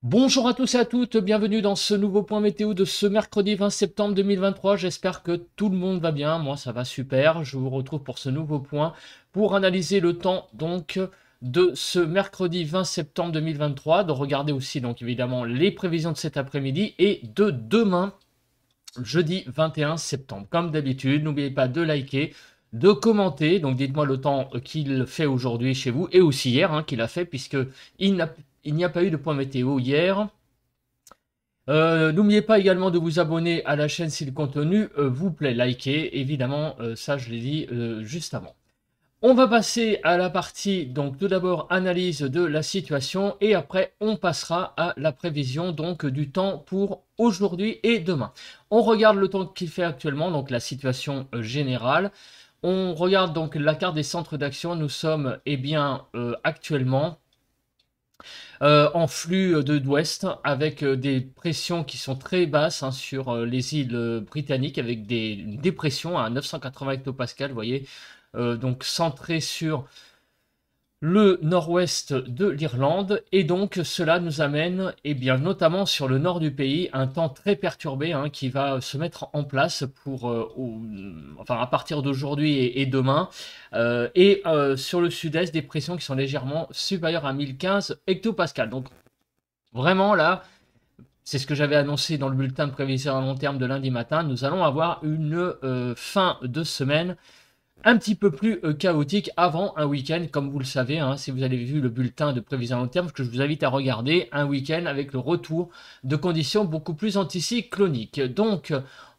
Bonjour à tous et à toutes, bienvenue dans ce nouveau point météo de ce mercredi 20 septembre 2023. J'espère que tout le monde va bien, moi ça va super. Je vous retrouve pour ce nouveau point pour analyser le temps donc de ce mercredi 20 septembre 2023, de regarder aussi donc évidemment les prévisions de cet après-midi et de demain, jeudi 21 septembre. Comme d'habitude, n'oubliez pas de liker, de commenter, donc dites-moi le temps qu'il fait aujourd'hui chez vous et aussi hier qu'il a fait puisque il n'y a pas eu de point météo hier. N'oubliez pas également de vous abonner à la chaîne si le contenu vous plaît. Likez, évidemment, ça je l'ai dit juste avant. On va passer à la partie, donc tout d'abord analyse de la situation et après on passera à la prévision donc du temps pour aujourd'hui et demain. On regarde le temps qu'il fait actuellement, donc la situation générale. On regarde donc la carte des centres d'action. Nous sommes actuellement en flux d'ouest avec des pressions qui sont très basses sur les îles britanniques avec des dépressions à 980 hectopascales, vous voyez, donc centré sur le nord-ouest de l'Irlande et donc cela nous amène notamment sur le nord du pays un temps très perturbé qui va se mettre en place pour à partir d'aujourd'hui et demain sur le sud-est des pressions qui sont légèrement supérieures à 1015 hectopascales. Donc vraiment là, c'est ce que j'avais annoncé dans le bulletin de prévision à long terme de lundi matin, nous allons avoir une fin de semaine un petit peu plus chaotique avant un week-end, comme vous le savez, si vous avez vu le bulletin de prévision à long terme, que je vous invite à regarder, un week-end avec le retour de conditions beaucoup plus anticycloniques. Donc,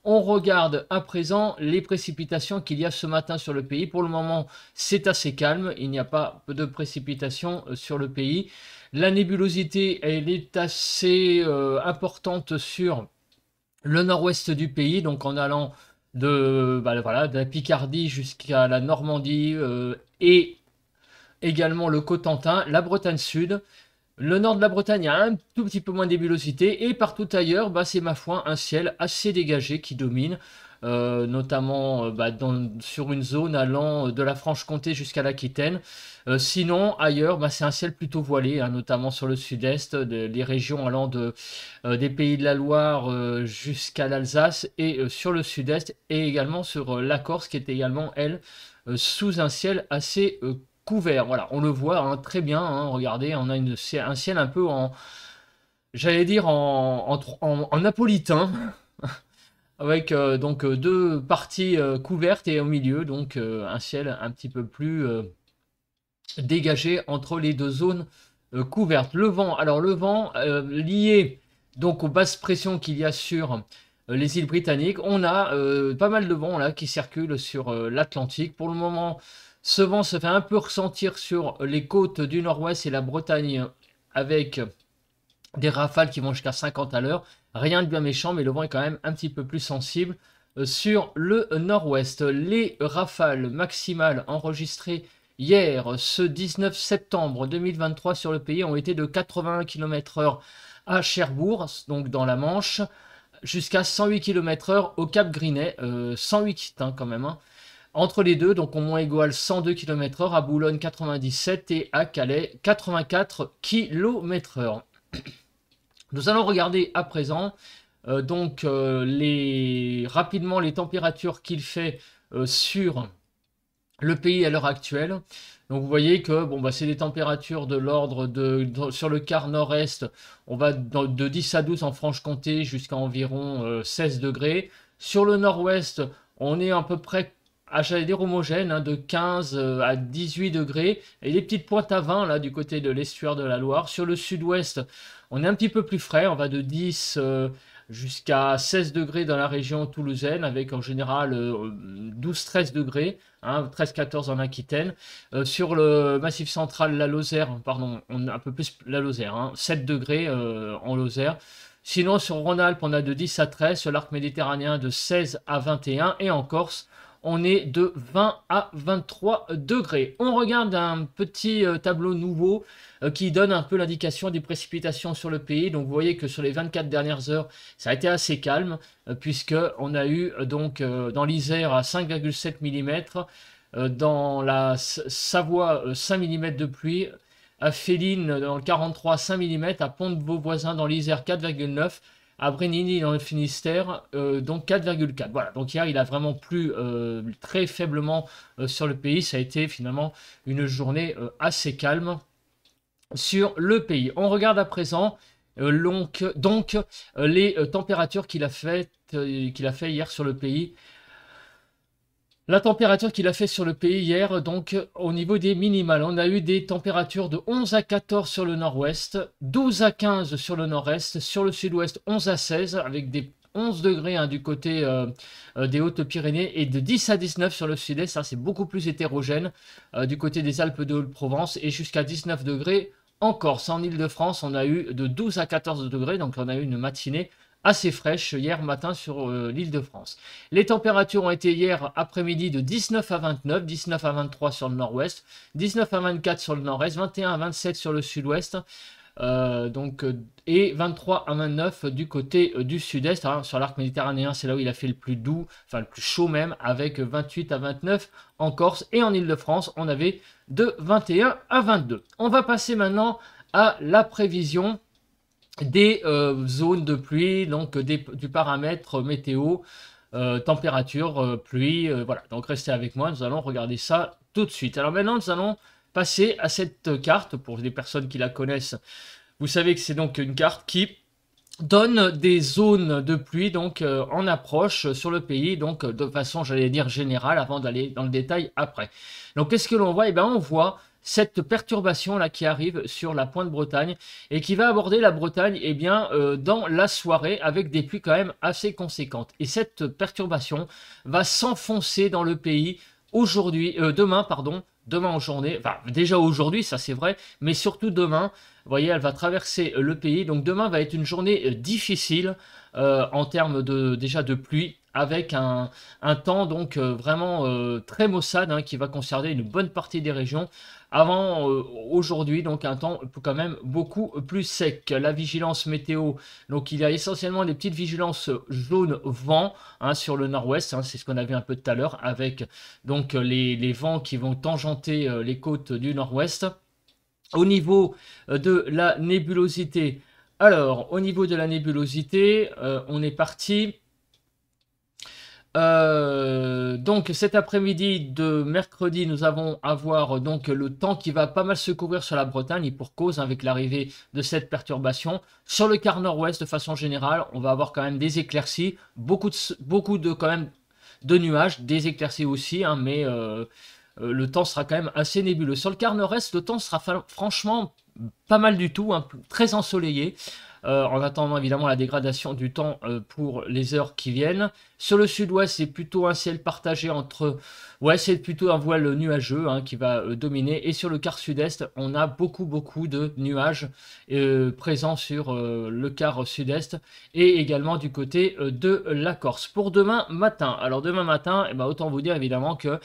on regarde à présent les précipitations qu'il y a ce matin sur le pays. Pour le moment, c'est assez calme, il n'y a pas de précipitations sur le pays. La nébulosité, elle est assez importante sur le nord-ouest du pays, donc en allant de la Picardie jusqu'à la Normandie et également le Cotentin, la Bretagne Sud. Le nord de la Bretagne a un tout petit peu moins de nébulosité et partout ailleurs, c'est ma foi un ciel assez dégagé qui domine, notamment sur une zone allant de la Franche-Comté jusqu'à l'Aquitaine. Sinon, ailleurs, c'est un ciel plutôt voilé, notamment sur le sud-est, des régions allant des Pays de la Loire jusqu'à l'Alsace et sur le sud-est et également sur la Corse qui est également, elle, sous un ciel assez couvert. Voilà, on le voit très bien, regardez, on a un ciel un peu j'allais dire en napolitain, avec donc deux parties couvertes et au milieu, donc un ciel un petit peu plus dégagé entre les deux zones couvertes. Le vent, alors le vent lié donc aux basses pressions qu'il y a sur les îles britanniques, on a pas mal de vent là qui circule sur l'Atlantique. Pour le moment, ce vent se fait un peu ressentir sur les côtes du nord-ouest et la Bretagne avec des rafales qui vont jusqu'à 50 à l'heure. Rien de bien méchant, mais le vent est quand même un petit peu plus sensible sur le nord-ouest. Les rafales maximales enregistrées hier, ce 19 septembre 2023 sur le pays, ont été de 81 km/h à Cherbourg, donc dans la Manche, jusqu'à 108 km/h au Cap Grinet, 108 quand même. Entre les deux, donc au moins égale 102 km/h, à Boulogne 97 et à Calais 84 km/h. Nous allons regarder à présent rapidement les températures qu'il fait sur le pays à l'heure actuelle. Donc vous voyez que c'est des températures de l'ordre sur le quart nord-est, on va de 10 à 12 en Franche-Comté jusqu'à environ 16 degrés. Sur le nord-ouest, on est à peu près, j'allais dire homogène, de 15 à 18 degrés. Et les petites pointes à 20 là du côté de l'estuaire de la Loire. Sur le sud-ouest, on est un petit peu plus frais, on va de 10 jusqu'à 16 degrés dans la région toulousaine, avec en général 12-13 degrés, 13-14 en Aquitaine. Sur le massif central, la Lozère, pardon, on a un peu plus la Lozère, 7 degrés en Lozère. Sinon, sur Rhône-Alpes, on a de 10 à 13, sur l'arc méditerranéen de 16 à 21, et en Corse, on est de 20 à 23 degrés. On regarde un petit tableau nouveau qui donne un peu l'indication des précipitations sur le pays. Donc vous voyez que sur les 24 dernières heures, ça a été assez calme, puisque on a eu dans l'Isère à 5,7 mm, dans la Savoie 5 mm de pluie, à Féline dans le 43 5 mm, à Pont-de-Beauvoisin dans l'Isère 4,9, à Brénigny dans le Finistère donc 4,4. Voilà, donc hier il a vraiment plu très faiblement sur le pays. Ça a été finalement une journée assez calme sur le pays. On regarde à présent les températures qu'il a fait hier sur le pays. La température qu'il a fait sur le pays hier, donc au niveau des minimales, on a eu des températures de 11 à 14 sur le nord-ouest, 12 à 15 sur le nord-est, sur le sud-ouest 11 à 16 avec des 11 degrés hein, du côté des Hautes-Pyrénées et de 10 à 19 sur le sud-est, ça c'est beaucoup plus hétérogène du côté des Alpes de Haute-Provence et jusqu'à 19 degrés en Corse. En Ile-de-France, on a eu de 12 à 14 degrés, donc on a eu une matinée assez fraîche hier matin sur l'Île-de-France. Les températures ont été hier après-midi de 19 à 29, 19 à 23 sur le nord-ouest, 19 à 24 sur le nord-est, 21 à 27 sur le sud-ouest, et 23 à 29 du côté du sud-est. Hein, sur l'arc méditerranéen, c'est là où il a fait le plus doux, enfin le plus chaud même, avec 28 à 29 en Corse. Et en Île-de-France, on avait de 21 à 22. On va passer maintenant à la prévision des zones de pluie, donc du paramètre météo, température, pluie, voilà. Donc restez avec moi, nous allons regarder ça tout de suite. Alors maintenant, nous allons passer à cette carte, pour les personnes qui la connaissent. Vous savez que c'est donc une carte qui donne des zones de pluie donc en approche sur le pays, donc de façon, j'allais dire, générale, avant d'aller dans le détail après. Donc qu'est-ce que l'on voit? Eh bien, on voit cette perturbation là qui arrive sur la pointe Bretagne et qui va aborder la Bretagne eh bien, dans la soirée avec des pluies quand même assez conséquentes. Et cette perturbation va s'enfoncer dans le pays demain en journée, enfin déjà aujourd'hui, ça c'est vrai, mais surtout demain. Vous voyez, elle va traverser le pays. Donc demain va être une journée difficile en termes déjà de pluie, avec un temps donc vraiment très maussade hein, qui va concerner une bonne partie des régions. Avant aujourd'hui, donc un temps quand même beaucoup plus sec. La vigilance météo, donc il y a essentiellement des petites vigilances jaune vent hein, sur le nord-ouest, hein, c'est ce qu'on avait un peu tout à l'heure, avec donc les vents qui vont tangenter les côtes du nord-ouest. Au niveau de la nébulosité, alors au niveau de la nébulosité, on est parti. Donc cet après-midi de mercredi, nous allons avoir donc le temps qui va pas mal se couvrir sur la Bretagne et pour cause avec l'arrivée de cette perturbation. Sur le quart nord-ouest de façon générale, on va avoir quand même des éclaircies, beaucoup de quand même de nuages, des éclaircies aussi, hein, mais le temps sera quand même assez nébuleux. Sur le quart nord-est, le temps sera franchement pas mal du tout, hein, très ensoleillé. En attendant évidemment la dégradation du temps pour les heures qui viennent. Sur le sud-ouest, c'est plutôt un ciel partagé entre... Ouais, c'est plutôt un voile nuageux hein, qui va dominer. Et sur le quart sud-est, on a beaucoup de nuages présents sur le quart sud-est et également du côté de la Corse. Pour demain matin, alors demain matin, eh ben, autant vous dire évidemment que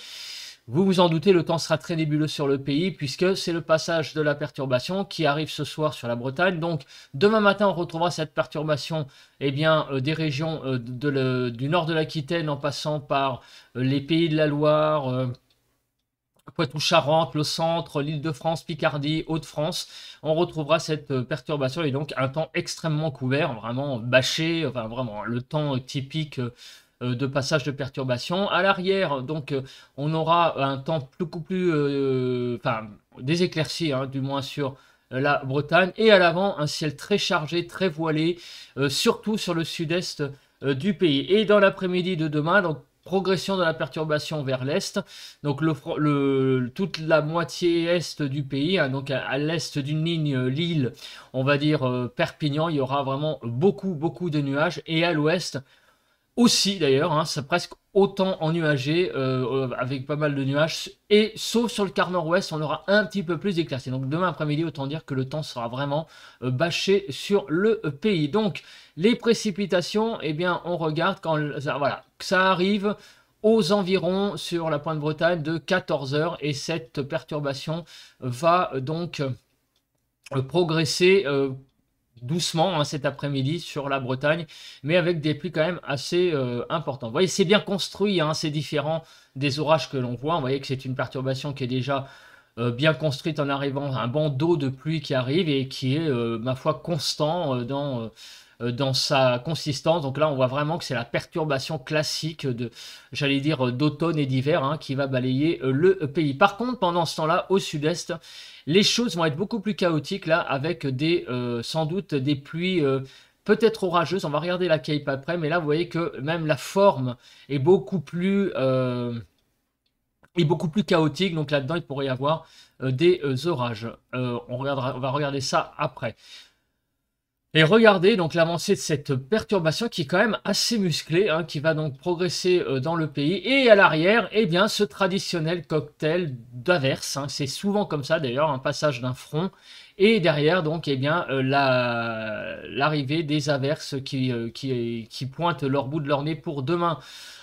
vous vous en doutez, le temps sera très nébuleux sur le pays puisque c'est le passage de la perturbation qui arrive ce soir sur la Bretagne. Donc demain matin, on retrouvera cette perturbation eh bien, des régions du nord de l'Aquitaine en passant par les pays de la Loire, Poitou-Charentes, le centre, l'Île-de-France, Picardie, Hauts-de-France. On retrouvera cette perturbation et donc un temps extrêmement couvert, vraiment bâché, enfin vraiment le temps typique de passage de perturbation. À l'arrière, donc, on aura un temps beaucoup plus, enfin, des éclaircies, hein, du moins sur la Bretagne. Et à l'avant, un ciel très chargé, très voilé, surtout sur le sud-est du pays. Et dans l'après-midi de demain, donc, progression de la perturbation vers l'est, donc toute la moitié est du pays, hein, donc à l'est d'une ligne Lille, on va dire Perpignan, il y aura vraiment beaucoup de nuages, et à l'ouest, aussi d'ailleurs, hein, c'est presque autant ennuagé avec pas mal de nuages et sauf sur le quart nord-ouest on aura un petit peu plus d'éclaircies. Donc demain après-midi autant dire que le temps sera vraiment bâché sur le pays. Donc les précipitations, eh bien on regarde quand voilà, ça arrive aux environs sur la pointe Bretagne de 14 h et cette perturbation va donc progresser doucement hein, cet après-midi sur la Bretagne, mais avec des pluies quand même assez importantes. Vous voyez, c'est bien construit, hein, c'est différent des orages que l'on voit. Vous voyez que c'est une perturbation qui est déjà bien construite en arrivant, un bandeau de pluie qui arrive et qui est, ma foi, constant dans sa consistance. Donc là, on voit vraiment que c'est la perturbation classique de, j'allais dire, d'automne et d'hiver, hein, qui va balayer le pays. Par contre, pendant ce temps-là, au sud-est, les choses vont être beaucoup plus chaotiques là, avec des, sans doute des pluies peut-être orageuses. On va regarder la Cape après, mais là, vous voyez que même la forme est beaucoup plus chaotique. Donc là-dedans, il pourrait y avoir des orages. On va regarder ça après. Et regardez donc l'avancée de cette perturbation qui est quand même assez musclée, hein, qui va donc progresser dans le pays. Et à l'arrière, eh bien, ce traditionnel cocktail d'averses, hein, c'est souvent comme ça d'ailleurs, un passage d'un front. Et derrière, donc, eh bien, l'arrivée des averses qui pointent leur bout de leur nez pour demain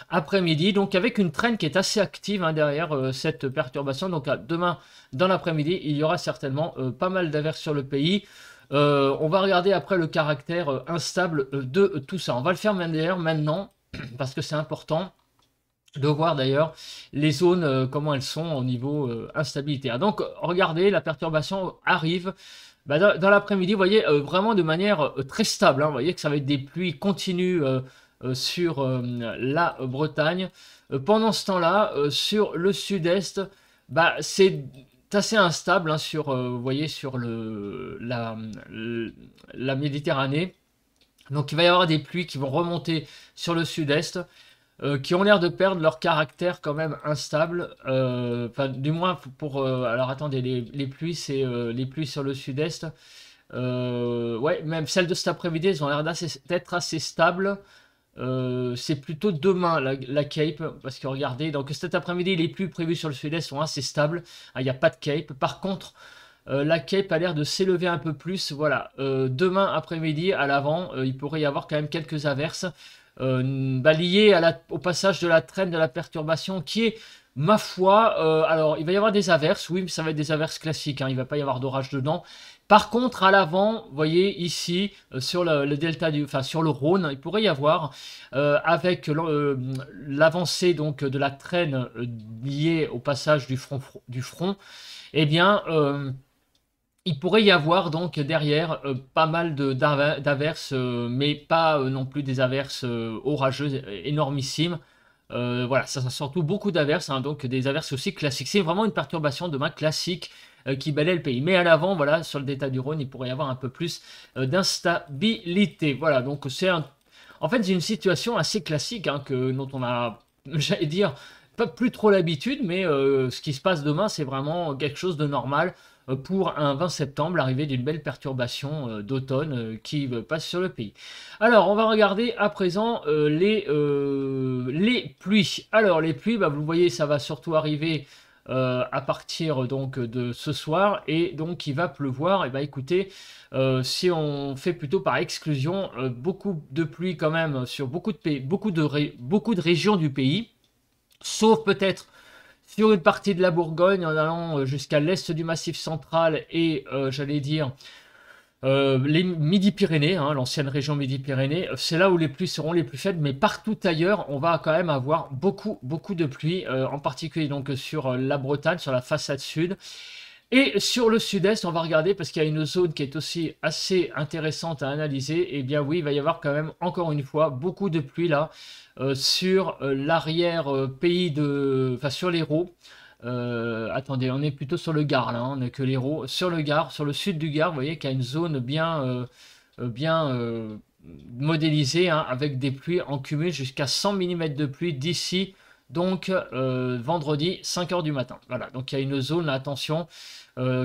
après-midi. Donc, avec une traîne qui est assez active, hein, derrière cette perturbation. Donc, demain, dans l'après-midi, il y aura certainement pas mal d'averses sur le pays. On va regarder après le caractère instable de tout ça. On va le faire même d'ailleurs maintenant, parce que c'est important de voir d'ailleurs les zones, comment elles sont au niveau instabilité. Donc regardez, la perturbation arrive dans l'après-midi, vous voyez, vraiment de manière très stable, hein. Vous voyez que ça va être des pluies continues sur la Bretagne. Pendant ce temps-là, sur le sud-est, c'est assez instable, hein, sur, vous voyez, sur la Méditerranée. Donc il va y avoir des pluies qui vont remonter sur le sud-est, qui ont l'air de perdre leur caractère quand même instable. Enfin, du moins pour... alors attendez, les pluies, c'est les pluies sur le sud-est. Ouais, même celles de cet après-midi, elles ont l'air d'être assez stables. C'est plutôt demain la Cape, parce que regardez, donc cet après-midi, les pluies prévues sur le sud-est sont assez stables. Il n'y a pas de Cape. Par contre, la Cape a l'air de s'élever un peu plus. Voilà, demain après-midi, à l'avant, il pourrait y avoir quand même quelques averses liées au passage de la traîne de la perturbation qui est, ma foi, alors il va y avoir des averses, oui, mais ça va être des averses classiques, hein, il ne va pas y avoir d'orage dedans. Par contre, à l'avant, vous voyez ici, sur le delta enfin sur le Rhône, il pourrait y avoir, avec l'avancée donc de la traîne liée au passage du front, eh bien, il pourrait y avoir donc derrière pas mal d'averses, mais pas non plus des averses orageuses énormissimes. Voilà, ça surtout beaucoup d'averses, hein, donc des averses aussi classiques. C'est vraiment une perturbation demain classique qui balaie le pays. Mais à l'avant, voilà, sur le delta du Rhône, il pourrait y avoir un peu plus d'instabilité. Voilà, donc en fait, c'est une situation assez classique, hein, dont on a, j'allais dire, pas plus trop l'habitude, mais ce qui se passe demain, c'est vraiment quelque chose de normal pour un 20 septembre, l'arrivée d'une belle perturbation d'automne qui passe sur le pays. Alors, on va regarder à présent les pluies. Alors, les pluies, vous voyez, ça va surtout arriver à partir donc de ce soir, et donc il va pleuvoir. Et écoutez, si on fait plutôt par exclusion, beaucoup de pluie quand même sur beaucoup de régions du pays, sauf peut-être sur une partie de la Bourgogne en allant jusqu'à l'est du Massif central et j'allais dire les Midi-Pyrénées, hein, l'ancienne région Midi-Pyrénées. C'est là où les pluies seront les plus faibles, mais partout ailleurs, on va quand même avoir beaucoup de pluie, en particulier donc sur la Bretagne, sur la façade sud. Et sur le sud-est, on va regarder, parce qu'il y a une zone qui est aussi assez intéressante à analyser. Et bien oui, il va y avoir quand même, encore une fois, beaucoup de pluie là, sur l'arrière-pays enfin sur l'Hérault. Attendez, on est plutôt sur le Gard là, hein, on n'est que l'Hérault. Sur le Gard, sur le sud du Gard, vous voyez qu'il y a une zone bien modélisée, hein, avec des pluies en cumul jusqu'à 100 mm de pluie d'ici, donc vendredi 5h du matin. Voilà, donc il y a une zone, attention,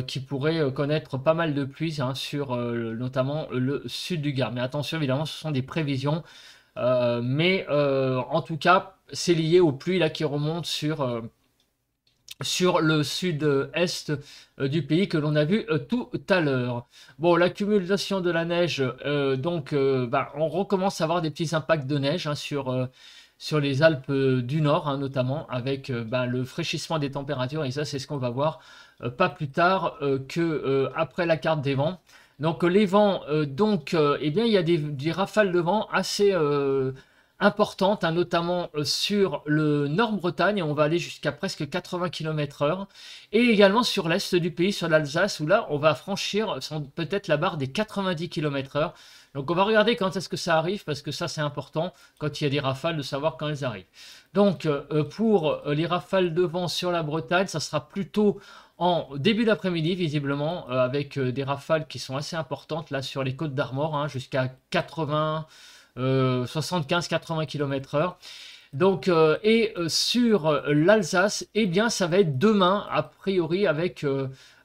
qui pourrait connaître pas mal de pluie, hein, sur notamment le sud du Gard. Mais attention, évidemment, ce sont des prévisions. Mais en tout cas, c'est lié aux pluies là qui remontent sur le sud-est du pays que l'on a vu tout à l'heure. Bon, l'accumulation de la neige, donc on recommence à avoir des petits impacts de neige, hein, sur les Alpes du Nord, hein, notamment, avec le fraîchissement des températures, et ça c'est ce qu'on va voir pas plus tard que après la carte des vents. Donc les vents, eh bien il y a des rafales de vent importantes, hein, notamment sur le Nord-Bretagne, on va aller jusqu'à presque 80 km/h, et également sur l'est du pays, sur l'Alsace, où là, on va franchir peut-être la barre des 90 km/h. Donc on va regarder quand est-ce que ça arrive, parce que ça c'est important, quand il y a des rafales, de savoir quand elles arrivent. Donc pour les rafales de vent sur la Bretagne, ça sera plutôt en début d'après-midi, visiblement, avec des rafales qui sont assez importantes, là sur les côtes d'Armor, hein, jusqu'à 80... 75-80 km/h. Donc, sur l'Alsace, eh bien, ça va être demain, a priori, avec,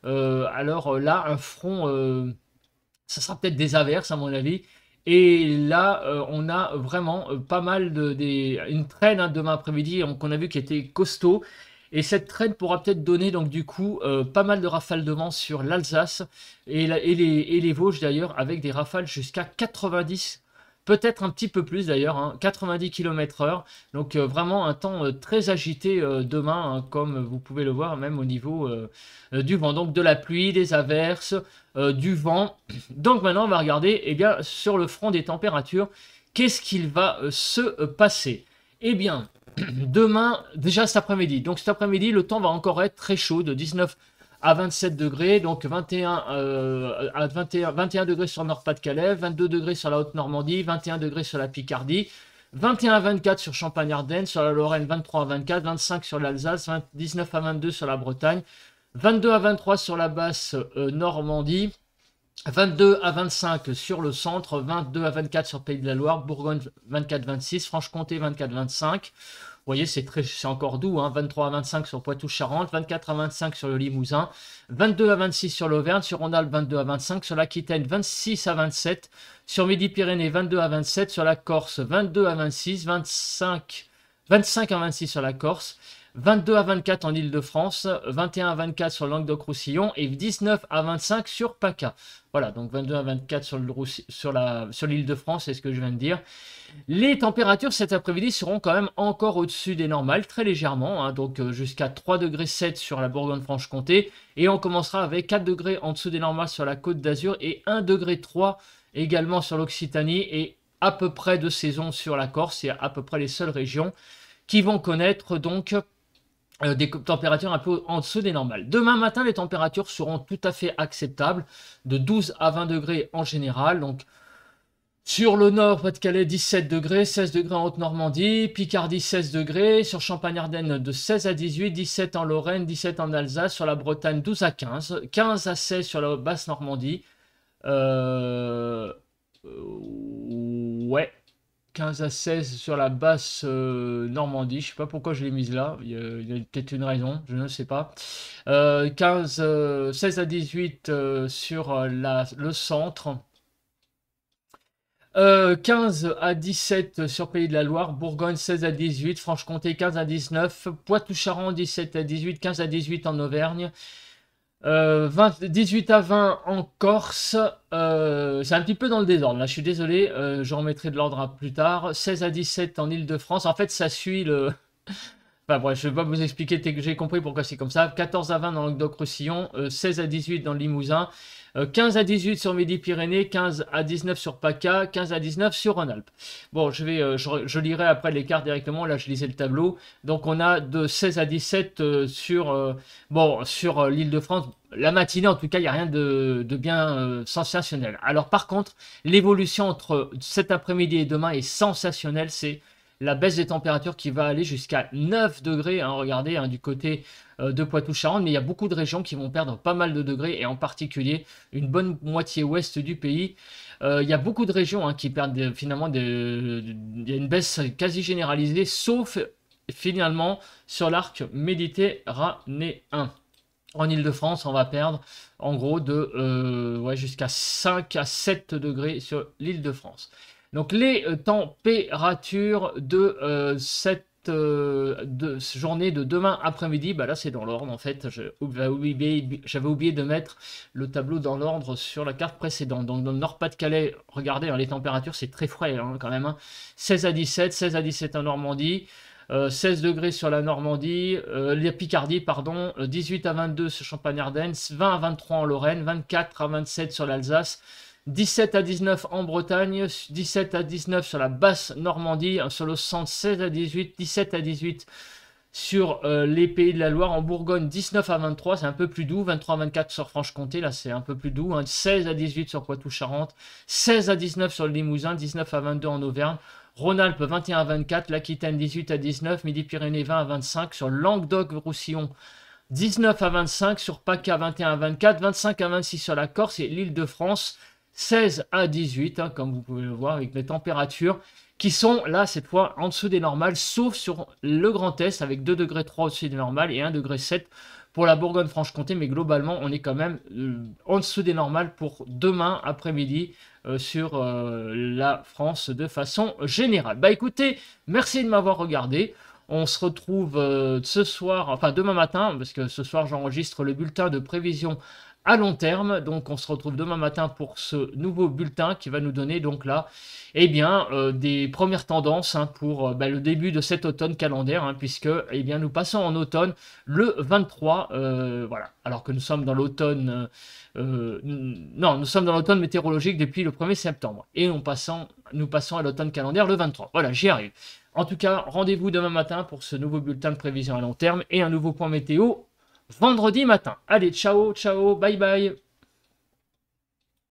alors là, un front, ça sera peut-être des averses, à mon avis. Et là, on a vraiment pas mal une traîne, hein, demain après-midi, qu'on a vu qui était costaud. Et cette traîne pourra peut-être donner, donc, du coup, pas mal de rafales de vent sur l'Alsace et les Vosges, d'ailleurs, avec des rafales jusqu'à 90, peut-être un petit peu plus d'ailleurs, hein, 90 km/h. Donc vraiment un temps très agité demain, hein, comme vous pouvez le voir, même au niveau du vent. Donc de la pluie, des averses, du vent. Donc maintenant, on va regarder, eh bien, sur le front des températures, qu'est-ce qu'il va se passer. Eh bien, demain, déjà cet après-midi. Donc cet après-midi, le temps va encore être très chaud, de 19 à 27 degrés, donc 21 degrés sur le Nord-Pas-de-Calais, 22 degrés sur la Haute-Normandie, 21 degrés sur la Picardie, 21 à 24 sur Champagne-Ardenne, sur la Lorraine 23 à 24, 25 sur l'Alsace, 19 à 22 sur la Bretagne, 22 à 23 sur la basse Normandie, 22 à 25 sur le centre, 22 à 24 sur Pays de la Loire, Bourgogne 24-26, Franche-Comté 24-25. Vous voyez, c'est encore doux, hein, 23 à 25 sur Poitou-Charentes, 24 à 25 sur le Limousin, 22 à 26 sur l'Auvergne, sur Rhône-Alpes 22 à 25, sur l'Aquitaine 26 à 27, sur Midi-Pyrénées 22 à 27, sur la Corse 22 à 26, 25 à 26 sur la Corse, 22 à 24 en Île-de-France, 21 à 24 sur Languedoc-Roussillon et 19 à 25 sur PACA. Voilà, donc 22 à 24 sur l'Île-de-France, c'est ce que je viens de dire. Les températures cet après-midi seront quand même encore au-dessus des normales, très légèrement, hein, donc jusqu'à 3,7 degrés sur la Bourgogne-Franche-Comté. Et on commencera avec 4 degrés en dessous des normales sur la Côte d'Azur et 1,3 degré également sur l'Occitanie et à peu près de saison sur la Corse. C'est à peu près les seules régions qui vont connaître donc des températures un peu en dessous des normales. Demain matin, les températures seront tout à fait acceptables, de 12 à 20 degrés en général. Donc, sur le nord, Pas-de-Calais, 17 degrés, 16 degrés en Haute-Normandie, Picardie, 16 degrés, sur Champagne-Ardenne, de 16 à 18, 17 en Lorraine, 17 en Alsace, sur la Bretagne, 12 à 15, 15 à 16 sur la Basse-Normandie. Ouais, 15 à 16 sur la basse Normandie. Je sais pas pourquoi je l'ai mise là. Il y a peut-être une raison, je ne sais pas. 16 à 18 sur le centre. 15 à 17 sur Pays de la Loire, Bourgogne 16 à 18, Franche-Comté 15 à 19, Poitou-Charentes 17 à 18, 15 à 18 en Auvergne. 18 à 20 en Corse, c'est un petit peu dans le désordre, là je suis désolé, je remettrai de l'ordre plus tard. 16 à 17 en Île-de-France, en fait ça suit le... Enfin bref, je ne vais pas vous expliquer, j'ai compris pourquoi c'est comme ça. 14 à 20 dans Languedoc-Roussillon, 16 à 18 dans le Limousin, 15 à 18 sur Midi-Pyrénées, 15 à 19 sur PACA, 15 à 19 sur Rhône-Alpes. Bon, je lirai après les cartes directement, là je lisais le tableau. Donc on a de 16 à 17 sur l'Île-de-France. La matinée, en tout cas, il n'y a rien de bien sensationnel. Alors par contre, l'évolution entre cet après-midi et demain est sensationnelle, c'est la baisse des températures qui va aller jusqu'à 9 degrés, hein, regardez, hein, du côté de Poitou-Charentes, mais il y a beaucoup de régions qui vont perdre pas mal de degrés, et en particulier une bonne moitié ouest du pays. Il y a beaucoup de régions, hein, qui perdent finalement, il y a une baisse quasi généralisée, sauf finalement sur l'arc méditerranéen. En Île-de-France, on va perdre en gros jusqu'à 5 à 7 degrés sur l'Île-de-France. Donc les températures de cette journée de demain après-midi, bah là c'est dans l'ordre en fait, j'avais oublié de mettre le tableau dans l'ordre sur la carte précédente. Donc dans le Nord-Pas-de-Calais, regardez, hein, les températures c'est très frais, hein, quand même, hein. 16 à 17 en Normandie, 16 degrés sur la Normandie, la Picardie, pardon, 18 à 22 sur Champagne-Ardenne, 20 à 23 en Lorraine, 24 à 27 sur l'Alsace, 17 à 19 en Bretagne, 17 à 19 sur la basse Normandie, sur le centre 16 à 18, 17 à 18 sur les Pays de la Loire, en Bourgogne 19 à 23, c'est un peu plus doux, 23 à 24 sur Franche-Comté, là c'est un peu plus doux, hein. 16 à 18 sur Poitou-Charentes, 16 à 19 sur le Limousin, 19 à 22 en Auvergne, Rhône-Alpes 21 à 24, l'Aquitaine 18 à 19, Midi-Pyrénées 20 à 25, sur Languedoc-Roussillon 19 à 25, sur PACA 21 à 24, 25 à 26 sur la Corse et l'Île-de-France 16 à 18, hein, comme vous pouvez le voir avec les températures qui sont là cette fois en dessous des normales, sauf sur le Grand Est avec 2 degrés 3 au-dessus des normales et 1 degré 7 pour la Bourgogne-Franche-Comté, mais globalement on est quand même en dessous des normales pour demain après-midi sur la France de façon générale. Bah écoutez, merci de m'avoir regardé. On se retrouve ce soir, enfin demain matin, parce que ce soir j'enregistre le bulletin de prévision à long terme. Donc on se retrouve demain matin pour ce nouveau bulletin qui va nous donner donc là, eh bien, des premières tendances, hein, pour le début de cet automne calendaire, hein, puisque eh bien, nous passons en automne le 23, voilà, alors que nous sommes dans l'automne, non, nous sommes dans l'automne météorologique depuis le 1er septembre, et nous passons à l'automne calendaire le 23. Voilà, j'y arrive. En tout cas, rendez-vous demain matin pour ce nouveau bulletin de prévision à long terme et un nouveau point météo vendredi matin. Allez, ciao, ciao, bye bye.